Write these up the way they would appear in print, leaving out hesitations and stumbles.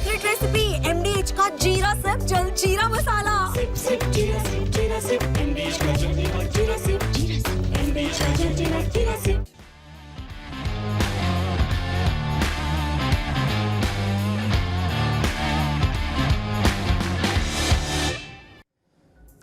Secret recipe MDH का जीरा SIP जल जीरा मसाला। सिप सिप जीरा सिप MDH का जल्दी और जीरा सिप MDH का जल्दी और जीरा सिप।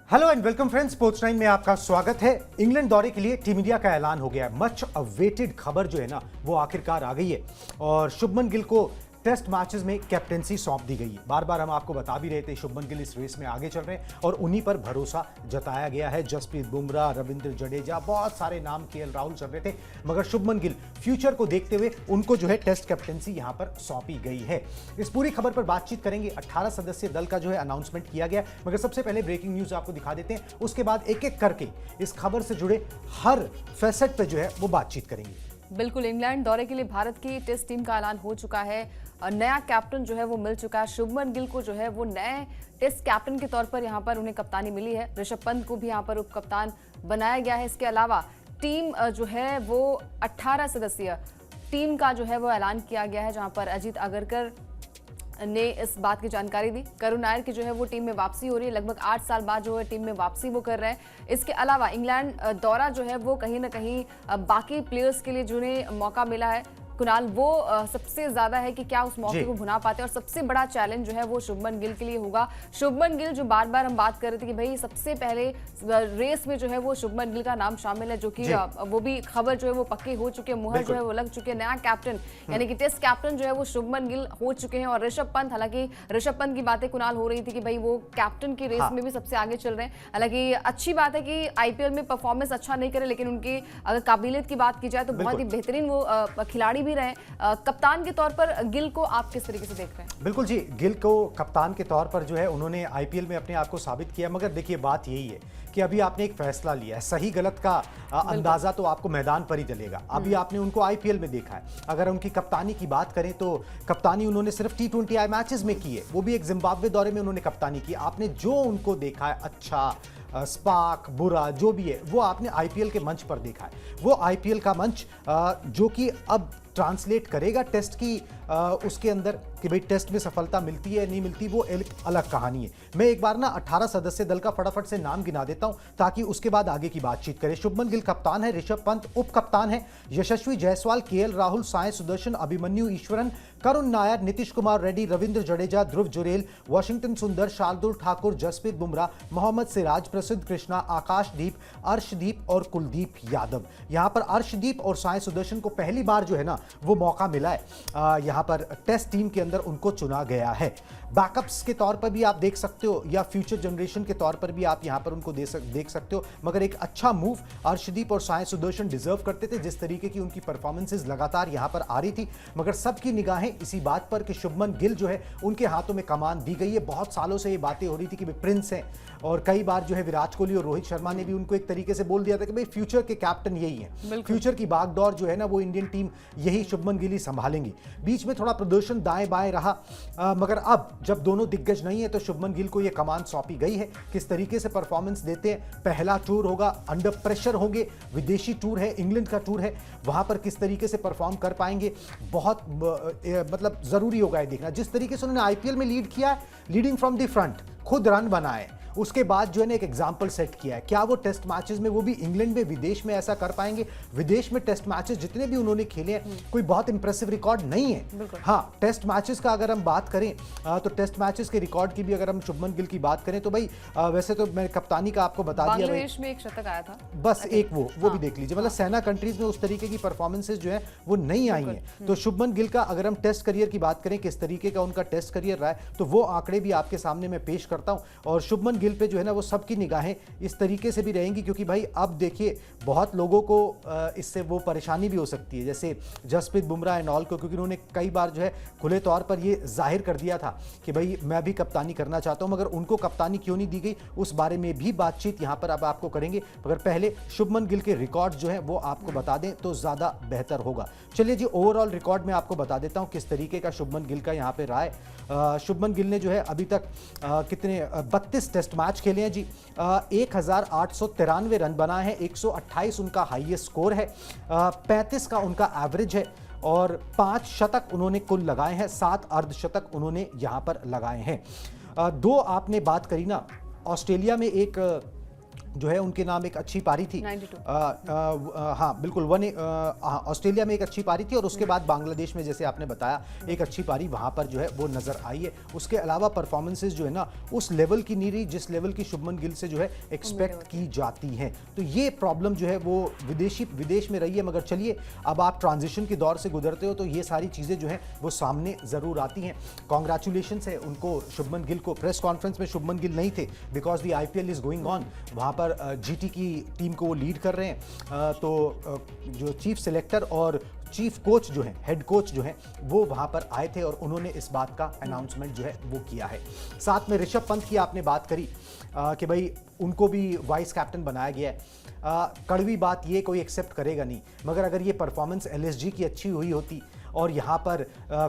Hello and welcome friends, sports time में आपका स्वागत है। इंग्लैंड दौरे के लिए टीम इंडिया का ऐलान हो गया है। मच अवेटेड खबर जो है ना वो आखिरकार आ गई है और शुभमन गिल को टेस्ट मैचेस में कैप्टेंसी सौंप दी गई है। बार बार हम आपको बता भी रहे थे शुभमन गिल इस रेस में आगे चल रहे हैं और उन्हीं पर भरोसा जताया गया है। जसप्रीत बुमराह, रविंद्र जडेजा, बहुत सारे नाम KL राहुल चल रहे थे, मगर शुभमन गिल फ्यूचर को देखते हुए उनको जो है टेस्ट कैप्टेंसी यहां पर सौंपी गई है। इस पूरी खबर पर बातचीत करेंगे। 18 सदस्यीय दल का जो है अनाउंसमेंट किया गया, मगर सबसे पहले ब्रेकिंग न्यूज आपको दिखा देते हैं, उसके बाद एक एक करके इस खबर से जुड़े हर फैसेट पे जो है वो बातचीत करेंगे। बिल्कुल, इंग्लैंड दौरे के लिए भारत की टेस्ट टीम का ऐलान हो चुका है। नया कैप्टन जो है वो मिल चुका है। शुभमन गिल को जो है वो नए टेस्ट कैप्टन के तौर पर यहाँ पर उन्हें कप्तानी मिली है। ऋषभ पंत को भी यहाँ पर उप कप्तान बनाया गया है। इसके अलावा टीम जो है वो 18 सदस्यीय टीम का जो है वो ऐलान किया गया है, जहाँ पर अजीत अगरकर ने इस बात की जानकारी दी। करुण नायर की जो है वो टीम में वापसी हो रही है। लगभग 8 साल बाद जो है टीम में वापसी वो कर रहे हैं। इसके अलावा इंग्लैंड दौरा जो है वो कहीं ना कहीं बाकी प्लेयर्स के लिए जिन्हें मौका मिला है, कुणाल, वो सबसे ज्यादा है कि क्या उस मौके को भुना पाते हैं। और सबसे बड़ा चैलेंज जो है वो शुभमन गिल के लिए होगा। शुभमन गिल जो बार बार हम बात कर रहे थे कि भाई सबसे पहले रेस में जो है वो शुभमन गिल का नाम शामिल है, जो कि वो भी खबर जो है वो पक्की हो चुकी है, मुहर जो है वो लग चुके हैं। नया कैप्टन यानी कि टेस्ट कैप्टन जो है वो शुभमन गिल हो चुके हैं। और ऋषभ पंत, हालांकि ऋषभ पंत की बातें कुणाल हो रही थी कि भाई वो कैप्टन की रेस में भी सबसे आगे चल रहे हैं। हालांकि अच्छी बात है कि IPL में परफॉर्मेंस अच्छा नहीं करे, लेकिन उनकी अगर काबिलियत की बात की जाए तो बहुत ही बेहतरीन वो खिलाड़ी भी रहे। कप्तान के तौर पर गिल को आप किस तरीके से देख रहे हैं? बिल्कुल जी, गिल को कप्तान के तौर पर जो है उन्होंने IPL में अपने आप को साबित किया, मगर देखिए बात यही है कि अभी आपने एक फैसला लिया है। सही गलत का अंदाजा तो आपको मैदान पर ही चलेगा। अभी आपने उनको IPL में देखा है। अगर उनकी कप्तानी की बात करें तो कप्तानी उन्होंने सिर्फ T20I मैचेस में की है, वो भी एक जिम्बाब्वे दौरे में उन्होंने कप्तानी की। आपने जो उनको देखा है अच्छा, स्पार्क, बुरा, जो भी है वो आपने IPL के मंच पर देखा है। वो IPL का मंच जो कि अब ट्रांसलेट करेगा टेस्ट की उसके अंदर कि भाई टेस्ट में सफलता मिलती है नहीं मिलती, वो एक अलग कहानी है। मैं एक बार ना 18 सदस्य दल का फटाफट से नाम गिना देता हूं ताकि उसके बाद आगे की बातचीत करें। शुभमन गिल कप्तान है, ऋषभ पंत उप कप्तान है, यशस्वी जायसवाल, KL राहुल, साई सुदर्शन, अभिमन्यु ईश्वरन, करुण नायर, नीतीश कुमार रेड्डी, रविंद्र जडेजा, ध्रुव जुरेल, वाशिंगटन सुंदर, शार्दुल ठाकुर, जसप्रीत बुमराह, मोहम्मद सिराज, प्रसिद्ध कृष्णा, आकाशदीप, अर्शदीप और कुलदीप यादव। यहां पर अर्शदीप और साई सुदर्शन को पहली बार जो है ना वो मौका मिला है। यहां पर टेस्ट टीम के अंदर उनको चुना गया है। बैकअप्स के तौर पर भी आप देख सकते हो या फ्यूचर जनरेशन के तौर पर भी आप यहां पर उनको देख सकते हो, मगर एक अच्छा मूव अर्शदीप और साई सुदर्शन डिजर्व करते थे। जिस तरीके की उनकी परफॉर्मेंसेज लगातार यहां पर आ रही थी, मगर सबकी निगाहें इसी बात पर कि शुभमन गिल जो है उनके हाथों में कमान दी गई है। बहुत सालों से ये बातें हो रही थी कि वे प्रिंस हैं और कई बार जो है विराट कोहली और रोहित शर्मा ने भी उनको एक तरीके से बोल दिया था कि भाई फ्यूचर के कैप्टन यही है, फ्यूचर की बागडोर जो है ना वो इंडियन टीम यही शुभमन गिल ही संभालेंगी। बीच में थोड़ा प्रदर्शन दाएं बाएं रहा, मगर अब जब दोनों दिग्गज नहीं है तो शुभमन गिल को यह कमान सौंपी गई है। किस तरीके से परफॉर्मेंस देते हैं, पहला टूर होगा, अंडर प्रेशर होंगे, विदेशी टूर है, इंग्लैंड का टूर है, वहां पर किस तरीके से परफॉर्म कर पाएंगे बहुत मतलब जरूरी होगा ये देखना। जिस तरीके से उन्होंने IPL में लीड किया है, लीडिंग फ्रॉम द फ्रंट, खुद रन बनाए, उसके बाद जो है ना एक एग्जाम्पल सेट किया है। क्या वो टेस्ट मैचेस में, वो भी इंग्लैंड में, विदेश में ऐसा कर पाएंगे? विदेश में टेस्ट मैचेस जितने भी उन्होंने खेले हैं कोई बहुत इंप्रेसिव रिकॉर्ड नहीं है। हाँ, टेस्ट मैचेस का अगर हम बात करें तो टेस्ट मैचेस के रिकॉर्ड की भी अगर हम शुभमन गिल की बात करें तो भाई वैसे तो मैं कप्तानी का आपको बता दिया, बांग्लादेश में एक शतक आया था बस एक वो भी देख लीजिए। मतलब सेना कंट्रीज में उस तरीके की परफॉर्मेंसेज जो है वो नहीं आई हैं। तो शुभमन गिल का अगर हम टेस्ट करियर की बात करें, किस तरीके का उनका टेस्ट करियर रहा है, तो वो आंकड़े भी आपके सामने मैं पेश करता हूं। और शुभमन गिल पे जो है ना वो सबकी निगाहें इस तरीके से भी रहेंगी, क्योंकि भाई अब देखिए बहुत लोगों को इससे वो परेशानी भी हो सकती है, जैसे जसप्रीत बुमराह एंड ऑल को, क्योंकि उन्होंने कई बार जो है खुले तौर पर ये जाहिर कर दिया था कि भाई मैं भी कप्तानी करना चाहता हूं, मगर उनको कप्तानी क्यों नहीं दी गई उस बारे में भी बातचीत यहां पर अब आपको करेंगे। मगर पहले शुभमन गिल के रिकॉर्ड जो है वो आपको बता दें तो ज्यादा बेहतर होगा। चलिए जी, ओवरऑल रिकॉर्ड में आपको बता देता हूं किस तरीके का शुभमन गिल का यहां पे रहा है। शुभमन गिल ने जो है अभी तक कितने 32 टेस्ट मैच खेले हैं जी, 1893 रन बनाए हैं, 128 उनका हाईएस्ट स्कोर है, 35 का उनका एवरेज है और 5 शतक उन्होंने कुल लगाए हैं, 7 अर्धशतक उन्होंने यहां पर लगाए हैं। 2 आपने बात करी ना, ऑस्ट्रेलिया में एक जो है उनके नाम एक अच्छी पारी थी, 92। हाँ बिल्कुल, ऑस्ट्रेलिया में एक अच्छी पारी थी और उसके बाद बांग्लादेश में जैसे आपने बताया एक अच्छी पारी वहां पर जो है वो नजर आई है। उसके अलावा परफॉर्मेंसेस जो है ना उस लेवल की नहीं रही जिस लेवल की शुभमन गिल से जो है एक्सपेक्ट की जाती हैं। तो ये प्रॉब्लम जो है वो विदेश में रही है, मगर चलिए अब आप ट्रांजिशन के दौर से गुजरते हो तो ये सारी चीजें जो है वो सामने जरूर आती हैं। कॉन्ग्रेचुलेशन है उनको, शुभमन गिल को। प्रेस कॉन्फ्रेंस में शुभमन गिल नहीं थे because the IPL is going on, वहां पर GT की टीम को वो लीड कर रहे हैं। तो जो चीफ सिलेक्टर और चीफ कोच जो है, हेड कोच जो है, वो वहां पर आए थे और उन्होंने इस बात का अनाउंसमेंट जो है वो किया है। साथ में ऋषभ पंत की आपने बात करी कि भाई उनको भी वाइस कैप्टन बनाया गया है। कड़वी बात ये कोई एक्सेप्ट करेगा नहीं, मगर अगर ये परफॉर्मेंस LSG की अच्छी हुई होती और यहाँ पर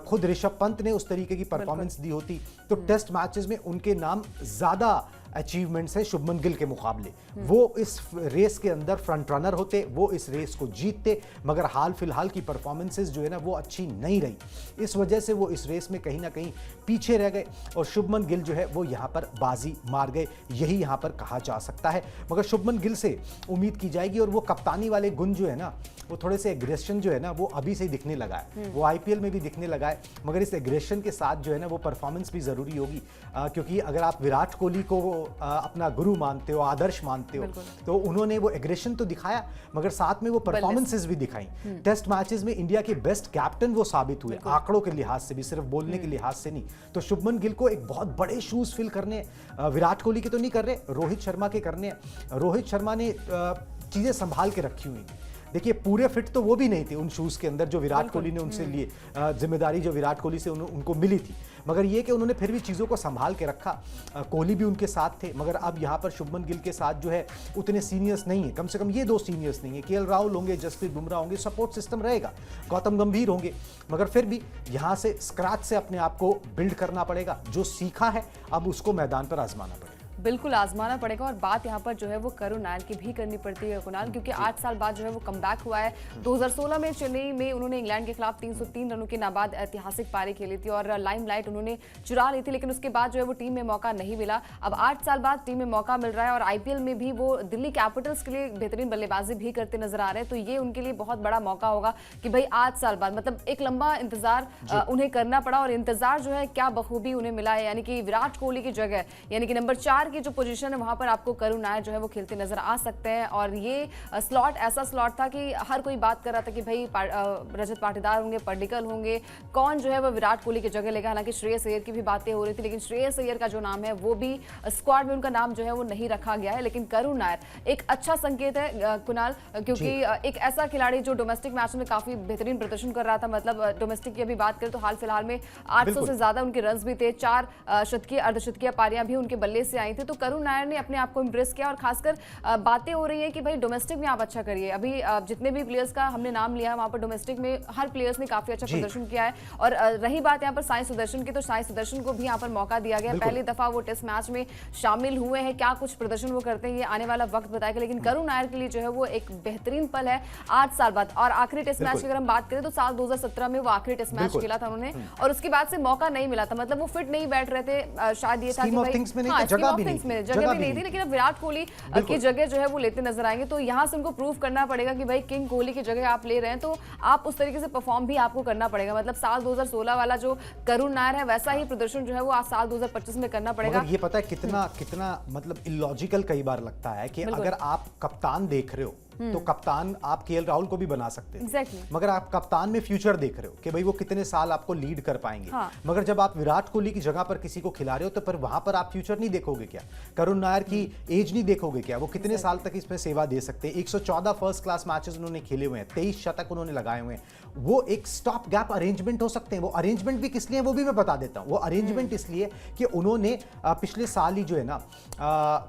खुद ऋषभ पंत ने उस तरीके की परफॉर्मेंस दी होती तो टेस्ट मैचेस में उनके नाम ज्यादा अचीवमेंट्स है शुभमन गिल के मुकाबले। वो इस रेस के अंदर फ्रंट रनर होते, वो इस रेस को जीतते, मगर हाल फिलहाल की परफॉर्मेंसेस जो है ना वो अच्छी नहीं रही, इस वजह से वो इस रेस में कहीं ना कहीं पीछे रह गए और शुभमन गिल जो है वो यहाँ पर बाजी मार गए, यही यहाँ पर कहा जा सकता है। मगर शुभमन गिल से उम्मीद की जाएगी और वो कप्तानी वाले गुण जो है ना वो थोड़े से एग्रेशन जो है ना वो अभी से ही दिखने लगा है, वो IPL में भी दिखने लगा है, मगर इस एग्रेशन के साथ जो है ना वो परफॉर्मेंस भी जरूरी होगी। क्योंकि अगर आप विराट कोहली को अपना गुरु मानते हो, आदर्श मानते हो, तो उन्होंने वो एग्रेशन तो दिखाया मगर साथ में वो परफॉर्मेंसेस भी दिखाई। टेस्ट मैचेस में इंडिया के बेस्ट कैप्टन वो साबित हुए, आंकड़ों के लिहाज से भी, सिर्फ बोलने के लिहाज से नहीं। तो शुभमन गिल को एक बहुत बड़े शूज फिल करने, विराट कोहली के तो नहीं कर रहे, रोहित शर्मा के करने। रोहित शर्मा ने चीजें संभाल के रखी हुई। देखिए पूरे फिट तो वो भी नहीं थे उन शूज के अंदर जो विराट कोहली ने उनसे लिए, जिम्मेदारी जो विराट कोहली से उनको मिली थी, मगर ये कि उन्होंने फिर भी चीज़ों को संभाल के रखा। कोहली भी उनके साथ थे, मगर अब यहाँ पर शुभमन गिल के साथ जो है उतने सीनियर्स नहीं है, कम से कम ये 2 सीनियर्स नहीं है। KL राहुल होंगे, जसप्रीत बुमराह होंगे, सपोर्ट सिस्टम रहेगा, गौतम गंभीर होंगे, मगर फिर भी यहाँ से स्क्रैच से अपने आप को बिल्ड करना पड़ेगा। जो सीखा है अब उसको मैदान पर आजमाना पड़ेगा। बिल्कुल आजमाना पड़ेगा। और बात यहाँ पर जो है वो करुण नायर की भी करनी पड़ती है कुणाल, क्योंकि 8 साल बाद जो है वो कमबैक हुआ है। 2016 में चेन्नई में उन्होंने इंग्लैंड के खिलाफ 303 रनों की नाबाद ऐतिहासिक पारी खेली थी और लाइमलाइट उन्होंने चुरा ली थी, लेकिन उसके बाद जो है वो टीम में मौका नहीं मिला। अब 8 साल बाद टीम में मौका मिल रहा है और IPL में भी वो दिल्ली कैपिटल्स के लिए बेहतरीन बल्लेबाजी भी करते नजर आ रहे हैं। तो ये उनके लिए बहुत बड़ा मौका होगा कि भाई 8 साल बाद, मतलब एक लंबा इंतजार उन्हें करना पड़ा और इंतजार जो है क्या बखूबी उन्हें मिला है। यानी कि विराट कोहली की जगह, यानी कि नंबर 4 की जो पोजीशन है वहां पर आपको करुण नायर जो है वो खेलते नजर आ सकते हैं। और ये स्लॉट ऐसा स्लॉट था कि हर कोई बात कर रहा था कि भाई रजत पाटीदार होंगे, पडिक्कल होंगे, कौन जो है वो विराट कोहली की जगह लेगा। हालांकि श्रेयस अय्यर की भी बातें हो रही थी, लेकिन श्रेयस अय्यर का जो नाम है वो भी स्क्वाड में उनका नाम जो है वो नहीं रखा गया है। लेकिन करुण नायर एक अच्छा संकेत है कुणाल, क्योंकि एक ऐसा खिलाड़ी जो डोमेस्टिक मैच में काफी बेहतरीन प्रदर्शन कर रहा था। मतलब डोमेस्टिक की अभी बात करें तो हाल फिलहाल में 800 से ज्यादा उनके रन भी थे, 4 शतकीय अर्धशतकीय पारियां भी उनके बल्ले से आई थी। तो करुण नायर ने अपने आप को इंप्रेस किया और खासकर बातें हो रही है कि भाई डोमेस्टिक में आप अच्छा करिए। अभी जितने भी प्लेयर्स का हमने नाम लिया है वहां पर डोमेस्टिक में हर प्लेयर्स ने काफी अच्छा प्रदर्शन किया है। और रही बात यहाँ पर साई सुदर्शन की, तो साई सुदर्शन को भी यहाँ पर मौका दिया गया। पहली दफा वो टेस्ट मैच में शामिल हुए हैं, क्या कुछ प्रदर्शन वो करते हैं ये आने वाला वक्त बताएगा। लेकिन करुण नायर के लिए जो है वो एक बेहतरीन पल है 8 साल बाद। और आखिरी टेस्ट मैच की अगर हम बात करें तो साल 2017 में वो आखिरी टेस्ट मैच खेला था उन्होंने और उसके बाद से मौका नहीं मिला था। मतलब वो फिट नहीं बैठ रहे थे, शायद ये था कि भाई जगह भी नहीं थी। लेकिन अब विराट कोहली की जगह जो है वो लेते नजर आएंगे, तो यहाँ से उनको प्रूव करना पड़ेगा कि भाई किंग कोहली की जगह आप ले रहे हैं तो आप उस तरीके से परफॉर्म भी आपको करना पड़ेगा। मतलब साल 2016 वाला जो करुण नायर है वैसा ही प्रदर्शन जो है वो आज साल 2025 में करना पड़ेगा। ये पता है कितना मतलब इलॉजिकल कई बार लगता है कि अगर आप कप्तान देख रहे हो तो कप्तान आप KL राहुल को भी बना सकते हैं। Exactly. मगर आप कप्तान में फ्यूचर देख रहे हो कि भाई वो कितने साल आपको लीड कर पाएंगे। हाँ। मगर जब आप विराट कोहली की जगह पर किसी को खिला रहे हो तो पर वहां पर आप फ्यूचर नहीं देखोगे क्या? करुण नायर की एज नहीं देखोगे क्या? वो कितने साल तक इसमें सेवा दे सकते हैं? 114 फर्स्ट क्लास मैचेस उन्होंने खेले हुए हैं, 23 शतक उन्होंने लगाए हुए हैं। वो एक स्टॉप गैप अरेंजमेंट हो सकते हैं। वो अरेंजमेंट भी किस लिए वो भी मैं बता देता हूं। वो अरेंजमेंट इसलिए कि उन्होंने पिछले साल ही जो है ना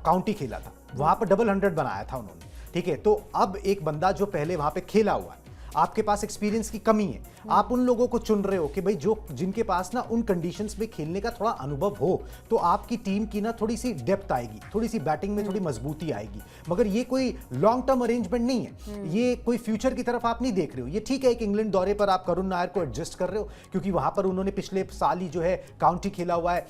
काउंटी खेला था, वहां पर डबल 100 बनाया था उन्होंने। ठीक है, तो अब एक बंदा जो पहले वहां पे खेला हुआ है, आपके पास एक्सपीरियंस की कमी है, आप उन लोगों को चुन रहे हो कि भाई जो जिनके पास ना उन कंडीशंस में खेलने का थोड़ा अनुभव हो, तो आपकी टीम की ना थोड़ी सी डेप्थ आएगी, थोड़ी सी बैटिंग में थोड़ी मजबूती आएगी। मगर ये कोई लॉन्ग टर्म अरेंजमेंट नहीं है, ये कोई फ्यूचर की तरफ आप नहीं देख रहे हो। ये ठीक है, एक इंग्लैंड दौरे पर आप करुण नायर को एडजस्ट कर रहे हो क्योंकि वहां पर उन्होंने पिछले साल ही जो है काउंटी खेला हुआ है,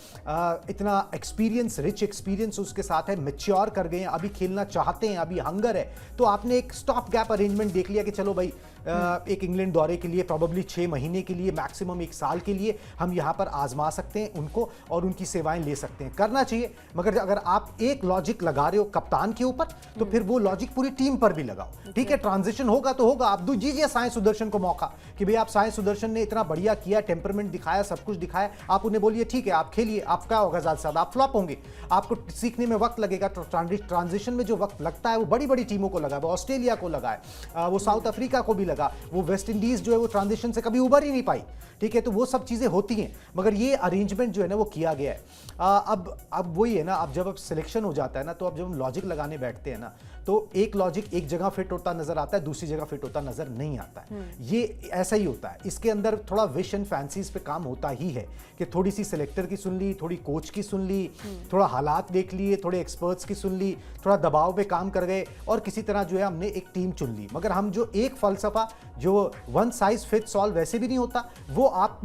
इतना एक्सपीरियंस, रिच एक्सपीरियंस उसके साथ है, मैच्योर कर गए हैं, अभी खेलना चाहते हैं, अभी हंगर है। तो आपने एक स्टॉप गैप अरेंजमेंट देख लिया कि चलो भाई एक इंग्लैंड दौरे के लिए प्रॉबली 6 महीने के लिए, मैक्सिमम 1 साल के लिए हम यहां पर आजमा सकते हैं उनको और उनकी सेवाएं ले सकते हैं, करना चाहिए। मगर अगर आप एक लॉजिक लगा रहे हो कप्तान के ऊपर, तो फिर वो लॉजिक पूरी टीम पर भी लगाओ। ठीक है, ट्रांजिशन होगा तो होगा, आप दीजिए साई सुदर्शन को मौका कि भाई आप साई सुदर्शन ने इतना बढ़िया किया, टेम्परमेंट दिखाया, सब कुछ दिखाया, आप उन्हें बोलिए ठीक है आप खेलिए, आप क्या होगा ज्यादा से ज्यादा आप फ्लॉप होंगे, आपको सीखने में वक्त लगेगा। ट्रांजिशन में जो वक्त लगता है वो बड़ी बड़ी टीमों को लगा, वो ऑस्ट्रेलिया को लगा है, वो साउथ अफ्रीका को भी लगा, वो वेस्ट इंडीज जो है वो ट्रांजिशन से कभी उबर ही नहीं पाई। ठीक है, तो वो सब चीजें होती हैं, मगर ये अरेंजमेंट जो है ना वो किया गया है। अब वही है ना, अब जब सिलेक्शन हो जाता है ना, तो अब जब हम लॉजिक लगाने बैठते हैं ना, तो एक लॉजिक एक जगह फिट होता नजर आता है, दूसरी जगह फिट होता नजर नहीं आता है। ये ऐसा ही होता है, इसके अंदर थोड़ा विश एंड फैंसीज पे काम होता ही है कि थोड़ी सी सिलेक्टर की सुन ली, थोड़ी कोच की सुन ली, थोड़ा हालात देख लिए, थोड़े एक्सपर्ट्स की सुन ली, थोड़ा दबाव पे काम कर गए और किसी तरह जो है हमने एक टीम चुन ली। मगर हम जो एक फलसफा जो वन साइज फिट्स ऑल वैसे भी नहीं होता, वो आप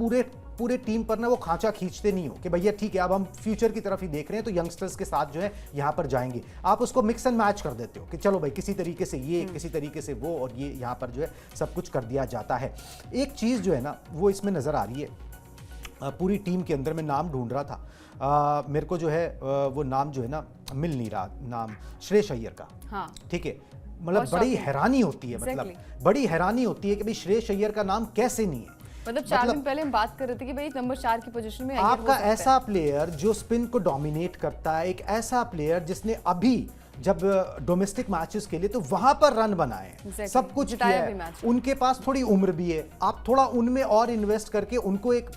पूरे टीम पर ना वो खांचा खींचते नहीं हो कि भैया ठीक है अब हम फ्यूचर की तरफ ही देख रहे हैं तो यंगस्टर्स के साथ जो है यहां पर जाएंगे। आप उसको मिक्स एंड मैच कर देते हो कि चलो भाई किसी तरीके से ये, किसी तरीके से वो, और ये यहां पर जो है सब कुछ कर दिया जाता है। एक चीज जो है ना वो इसमें नजर आ रही है, पूरी टीम के अंदर मैं नाम ढूंढ रहा था, मेरे को जो है वो नाम जो है ना मिल नहीं रहा, नाम श्रेयस अय्यर का। हाँ। ठीक है, मतलब बड़ी हैरानी होती है, मतलब बड़ी हैरानी होती है कि भाई श्रेयस अय्यर का नाम कैसे नहीं है। मतलब 4 दिन पहले हम बात कर रहे थे कि भाई नंबर 4 की पोजीशन में आपका ऐसा प्लेयर जो स्पिन को डोमिनेट करता है, एक ऐसा प्लेयर जिसने अभी जब डोमेस्टिक मैचेस के लिए तो वहां पर रन बनाए, सब कुछ किया है, उनके पास थोड़ी उम्र भी है, आप थोड़ा उनमें और इन्वेस्ट करके उनको एक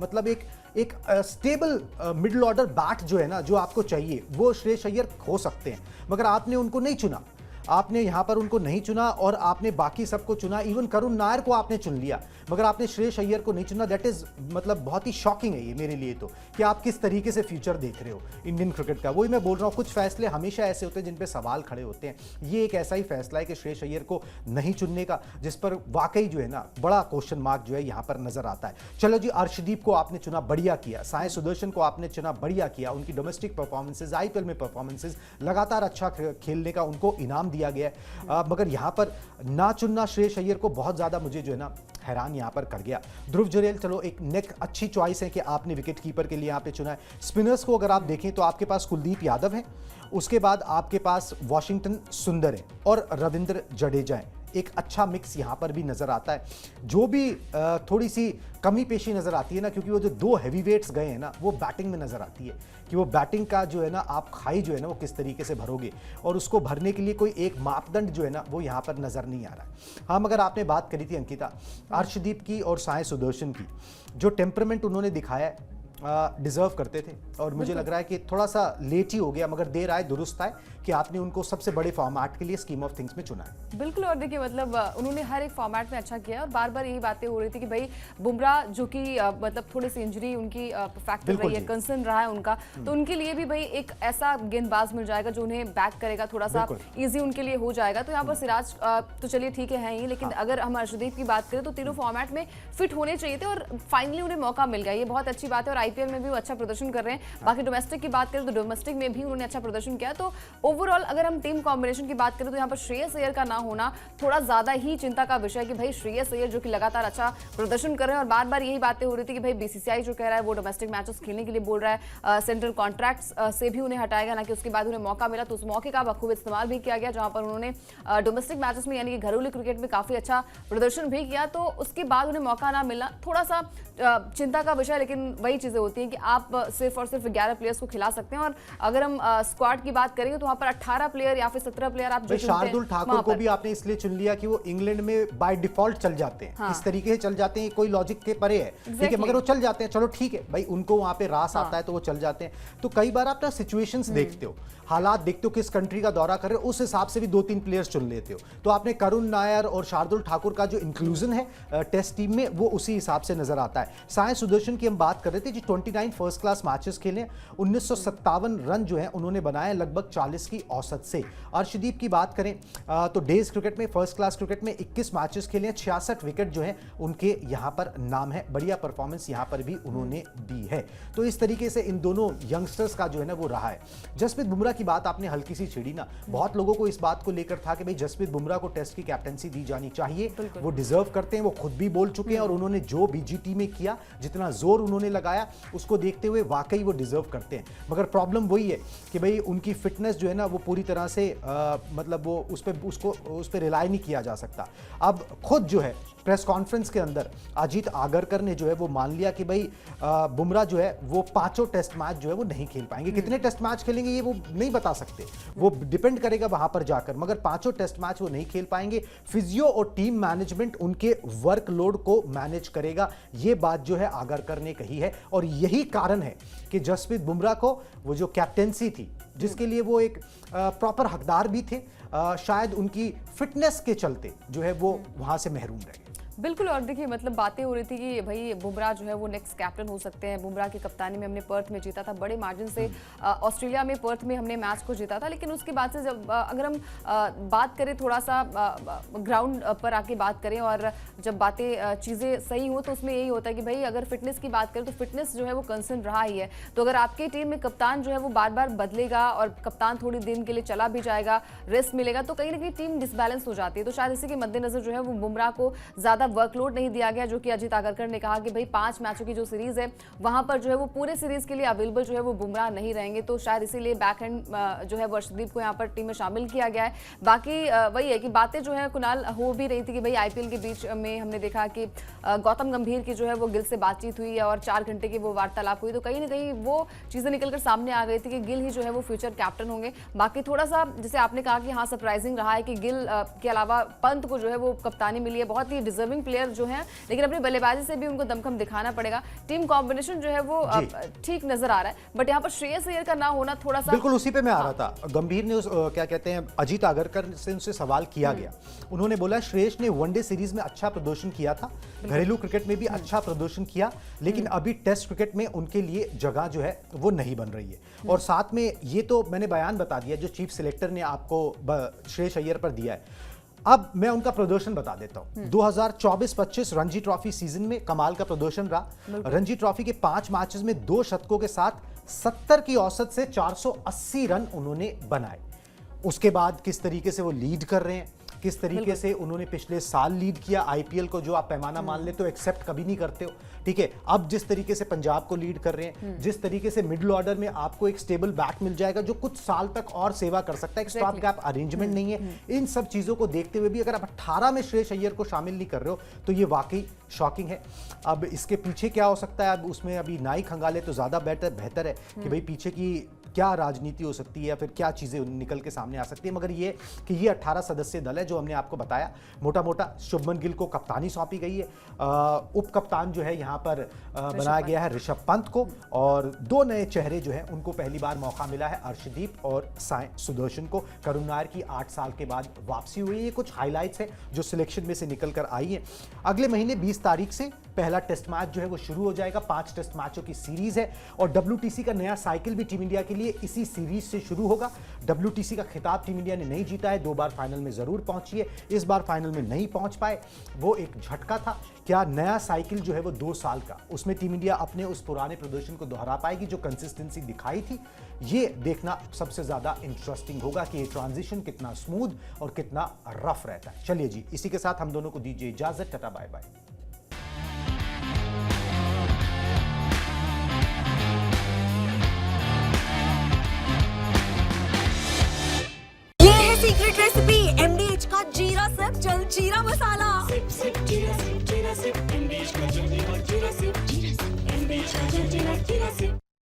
मतलब एक स्टेबल मिडिल ऑर्डर बैट जो है ना जो आपको चाहिए वो श्रेयस अय्यर हो सकते हैं। मगर आपने उनको नहीं चुना, आपने यहां पर उनको नहीं चुना और आपने बाकी सबको चुना, इवन करुण नायर को आपने चुन लिया मगर आपने श्रेयस अय्यर को नहीं चुना। दैट इज मतलब बहुत ही शॉकिंग है ये मेरे लिए तो, कि आप किस तरीके से फ्यूचर देख रहे हो इंडियन क्रिकेट का। वही मैं बोल रहा हूँ, कुछ फैसले हमेशा ऐसे होते हैं जिन पे सवाल खड़े होते हैं। ये एक ऐसा ही फैसला है कि श्रेयस अय्यर को नहीं चुनने का, जिस पर वाकई जो है ना बड़ा क्वेश्चन मार्क जो है यहाँ पर नजर आता है। चलो जी, अर्शदीप को आपने चुना, बढ़िया किया। साई सुदर्शन को आपने चुना, बढ़िया किया। उनकी डोमेस्टिक परफॉर्मेंसेज, आईपीएल में परफॉर्मेंसेज, लगातार अच्छा खेलने का उनको इनाम दिया गया है। मगर यहाँ पर ना चुनना श्रेयस अय्यर को बहुत ज्यादा मुझे जो है ना हैरान यहाँ पर कर गया। ध्रुव जुरेल चलो एक नेक अच्छी चॉइस है कि आपने विकेट कीपर के लिए यहाँ पे चुना है। स्पिनर्स को अगर आप देखें तो आपके पास कुलदीप यादव है, उसके बाद आपके पास वॉशिंगटन सुंदर है और रविंद्र जडेजा है। एक अच्छा मिक्स यहाँ पर भी नजर आता है। जो भी थोड़ी सी कमी पेशी नजर आती है ना, क्योंकि वो जो 2 हैवीवेट्स गए हैं ना वो बैटिंग में नजर आती है कि वो बैटिंग का जो है ना आप खाई जो है ना वो किस तरीके से भरोगे, और उसको भरने के लिए कोई एक मापदंड जो है ना वो यहाँ पर नजर नहीं आ रहा है। हाँ, मगर आपने बात करी थी अंकिता अर्शदीप की और साई सुदर्शन की, जो टेम्परमेंट उन्होंने दिखाया डिजर्व करते थे और मुझे लग रहा है कि थोड़ा सा लेट ही हो गया, मगर देर आए दुरुस्त आए कि आपने उनको सबसे बड़े फॉर्मेट के लिए स्कीम ऑफ थिंग्स में चुना है। बिल्कुल, और देखिए मतलब उन्होंने हर एक फॉर्मेट में अच्छा किया और बार बार यही बातें हो रही थी कि भाई बुमराह जो कि मतलब थोड़ी सी इंजरी उनकी फैक्टर रही है, कंसर्न रहा है उनका, तो उनके लिए भी भाई एक ऐसा गेंदबाज मिल जाएगा जो उन्हें बैक करेगा, थोड़ा सा ईजी उनके लिए हो जाएगा। तो यहाँ पर सिराज तो चलिए ठीक है ही, लेकिन अगर हम अर्शदीप की बात करें तो तीनों फॉर्मेट में फिट होने चाहिए थे और फाइनली उन्हें मौका मिल गया, ये बहुत अच्छी बात है। और आईपीएल में भी वो अच्छा प्रदर्शन कर रहे हैं। बाकी डोमेस्टिक की बात करें तो डोमेस्टिक में भी उन्होंने अच्छा प्रदर्शन किया। तो ओवरऑल अगर हम टीम कॉम्बिनेशन की बात करें तो यहाँ पर श्रेयस अय्यर का ना होना थोड़ा ज्यादा ही चिंता का विषय है कि भाई श्रेयस अय्यर जो कि लगातार अच्छा प्रदर्शन कर रहे हैं और बार बार यही बातें हो रही थी कि भाई बीसीसीआई जो कह रहा है वो डोमेस्टिक मैचेस खेलने के लिए बोल रहा है, सेंट्रल कॉन्ट्रैक्ट्स से भी उन्हें हटाएगा ना कि उसके बाद उन्हें मौका मिला तो उस मौके का बखूब इस्तेमाल भी किया गया, जहां पर उन्होंने डोमेस्टिक मैचेस में यानी कि घरेलू क्रिकेट में काफी अच्छा प्रदर्शन भी किया। तो उसके बाद उन्हें मौका ना मिलना थोड़ा सा चिंता का विषय, लेकिन वही चीजें होती हैं कि आप सिर्फ और सिर्फ 11 प्लेयर्स को खिला सकते हैं, और अगर हम स्क्वाड की बात करेंगे तो वहां पर 18 प्लेयर या फिर 17 प्लेयर आप जो शार्दुल ठाकुर को भी आपने इसलिए चुन लिया कि वो इंग्लैंड में बाय डिफॉल्ट चल जाते हैं, इस तरीके से चल जाते हैं, कोई लॉजिक के परे है, ठीक है, मगर वो चल जाते हैं, चलो ठीक है भाई, उनको वहां पे रास आता है तो वो चल जाते हैं। तो कई बार आप ना सिचुएशंस देखते हो, हालात देखते हो, किस कंट्री का दौरा कर रहे हो, उस हिसाब से भी 2-3 प्लेयर्स चुन लेते हो। तो आपने करुण नायर और शार्दुल ठाकुर का जो इंक्लूजन है टेस्ट टीम में, वो उसी हिसाब से नजर आता है। साई सुदर्शन की हम बात कर रहे थे, जो 29 फर्स्ट क्लास मैचेस खेले, 1957 रन जो है उन्होंने बनाए लगभग 40 की औसत से। अर्शदीप की बात करें तो डेज क्रिकेट में, फर्स्ट क्लास क्रिकेट में 21 मैचेस खेले, 66 विकेट जो है उनके यहां पर नाम है, बढ़िया परफॉर्मेंस यहां पर भी उन्होंने दी है। तो इस तरीके से इन दोनों यंगस्टर्स का जो है ना वो रहा है। जसप्रीत बुमराह की बात आपने हल्की सी छेड़ी ना, बहुत लोगों को इस बात को लेकर था कि भाई जसप्रीत बुमराह को टेस्ट की कैप्टनसी दी जानी चाहिए, वो डिजर्व करते हैं, वो खुद भी बोल चुके हैं, और उन्होंने जो बीजीटी में किया, जितना जोर उन्होंने लगाया, उसको देखते हुए वाकई वो डिजर्व करते हैं। मगर प्रॉब्लम वही है कि भाई उनकी फिटनेस जो है ना वो पूरी तरह से मतलब वो उस पर रिलाई नहीं किया जा सकता। अब खुद जो है प्रेस कॉन्फ्रेंस के अंदर अजीत आगरकर ने जो है वो मान लिया कि भाई बुमराह जो है वो 5 टेस्ट मैच जो है वो नहीं खेल पाएंगे। कितने टेस्ट मैच खेलेंगे ये वो नहीं बता सकते, वो डिपेंड करेगा वहां पर जाकर, मगर 5 टेस्ट मैच वो नहीं खेल पाएंगे। फिजियो और टीम मैनेजमेंट उनके वर्कलोड को मैनेज करेगा, ये बात जो है आगरकर ने कही है। और यही कारण है कि जसप्रीत बुमराह को वो जो कैप्टेंसी थी, जिसके लिए वो एक प्रॉपर हकदार भी थे, शायद उनकी फिटनेस के चलते जो है वो वहां से महरूम रहे। बिल्कुल, और देखिए मतलब बातें हो रही थी कि भाई बुमराह जो है वो नेक्स्ट कैप्टन हो सकते हैं। बुमराह की कप्तानी में हमने पर्थ में जीता था बड़े मार्जिन से, ऑस्ट्रेलिया में पर्थ में हमने मैच को जीता था, लेकिन उसके बाद से जब अगर हम बात करें थोड़ा सा ग्राउंड पर आके बात करें, और जब बातें चीज़ें सही हो तो उसमें यही होता है कि भाई अगर फिटनेस की बात करें तो फिटनेस जो है वो कंसर्न रहा ही है। तो अगर आपकी टीम में कप्तान जो है वो बार बार बदलेगा और कप्तान थोड़ी दिन के लिए चला भी जाएगा, रेस्ट मिलेगा, तो कहीं ना कहीं टीम डिसबैलेंस हो जाती है। तो शायद इसी के मद्देनजर जो है वो बुमराह को ज़्यादा वर्कलोड नहीं दिया गया, जो कि अजीत आगरकर ने कहा कि भाई 5 मैचों की जो सीरीज है वहां पर जो है वो पूरे सीरीज के लिए अवेलेबल जो है वो बुमराह नहीं रहेंगे। तो शायद इसीलिए बैक हैंड जो है अर्शदीप को यहाँ पर टीम में शामिल किया गया है। बाकी वही है कि बातें जो है कुणाल हो भी रही थी कि भाई आईपीएल के बीच में हमने देखा कि गौतम गंभीर की जो है वो गिल से बातचीत हुई और 4 घंटे की वो वार्तालाप हुई, तो कहीं ना कहीं वो चीजें निकलकर सामने आ गई थी कि गिल ही जो है वो फ्यूचर कैप्टन होंगे। बाकी थोड़ा सा जैसे आपने कहा कि हाँ सरप्राइजिंग रहा है कि गिल के अलावा पंत को जो है वो कप्तानी मिली है, बहुत ही डिजर्विंग प्लेयर जो है, लेकिन अपनी बल्लेबाजी से भी उनको दमखम दिखाना पड़ेगा। टीम कॉम्बिनेशन जो है वो ठीक नजर आ रहा है, बट यहाँ पर श्रेयस अय्यर का ना होना थोड़ा सा, बिल्कुल उसी पे मैं आ रहा था। गंभीर ने क्या कहते हैं अजीत आगरकर से उनसे सवाल किया गया, उन्होंने बोला श्रेयस ने वनडे सीरीज में अच्छा प्रदर्शन किया था, घरेलू क्रिकेट में भी अच्छा प्रदर्शन किया, लेकिन अभी टेस्ट क्रिकेट में उनके लिए जगह जो है वो नहीं बन रही है। और साथ में ये तो मैंने बयान बता दिया जो चीफ सिलेक्टर ने आपको श्रेयस अय्यर पर दिया है। अब मैं उनका प्रदर्शन बता देता हूं। 2024-25 रणजी ट्रॉफी सीजन में कमाल का प्रदर्शन रहा। रणजी ट्रॉफी के 5 मैचेस में 2 शतकों के साथ 70 की औसत से 480 रन उन्होंने बनाए। उसके बाद किस तरीके से वो लीड कर रहे हैं, किस तरीके से उन्होंने पिछले साल लीड किया आईपीएल को, जो आप पैमाना मान ले तो एक्सेप्ट कभी नहीं करते हो, ठीक है। अब जिस तरीके से पंजाब को लीड कर रहे हैं, जिस तरीके से मिडिल ऑर्डर में आपको एक स्टेबल बैक मिल जाएगा जो कुछ साल तक और सेवा कर सकता है, एक स्टॉप गैप अरेंजमेंट नहीं है। इन सब चीजों को देखते हुए भी अगर आप 18 में श्रेयस अय्यर को शामिल नहीं कर रहे हो तो ये वाकई शॉकिंग है। अब इसके पीछे क्या हो सकता है, अब उसमें अभी ना ही खंगाले तो ज्यादा बेहतर है कि भाई पीछे की क्या राजनीति हो सकती है या फिर क्या चीजें निकल के सामने आ सकती है। मगर ये कि ये 18 सदस्यीय दल है जो हमने आपको बताया, मोटा मोटा शुभमन गिल को कप्तानी सौंपी गई है, उप कप्तान जो है यहाँ पर बनाया गया है ऋषभ पंत को, और 2 नए चेहरे जो हैं उनको पहली बार मौका मिला है, अर्शदीप और साई सुदर्शन को। करुण नायर की 8 साल के बाद वापसी हुई। ये कुछ हाईलाइट्स है जो सिलेक्शन में से निकल कर आई है। अगले महीने 20 तारीख से पहला टेस्ट मैच जो है वो शुरू हो जाएगा। 5 टेस्ट मैचों की सीरीज है और WTC का नया साइकिल भी टीम इंडिया के लिए इसी सीरीज से शुरू होगा। WTC का खिताब टीम इंडिया ने नहीं जीता है, 2 बार फाइनल में जरूर पहुंची है, इस बार फाइनल में नहीं पहुंच पाए, वो एक झटका था। क्या नया साइकिल जो है वो 2 साल का, उसमें टीम इंडिया अपने उस पुराने प्रदर्शन को दोहरा पाएगी जो कंसिस्टेंसी दिखाई थी? ये देखना सबसे ज्यादा इंटरेस्टिंग होगा कि ये ट्रांजिशन कितना स्मूथ और कितना रफ रहता है। चलिए जी, इसी के साथ हम दोनों को दीजिए इजाजत, tata bye bye. Secret recipe MDH का जीरा सब जलजीरा मसाला।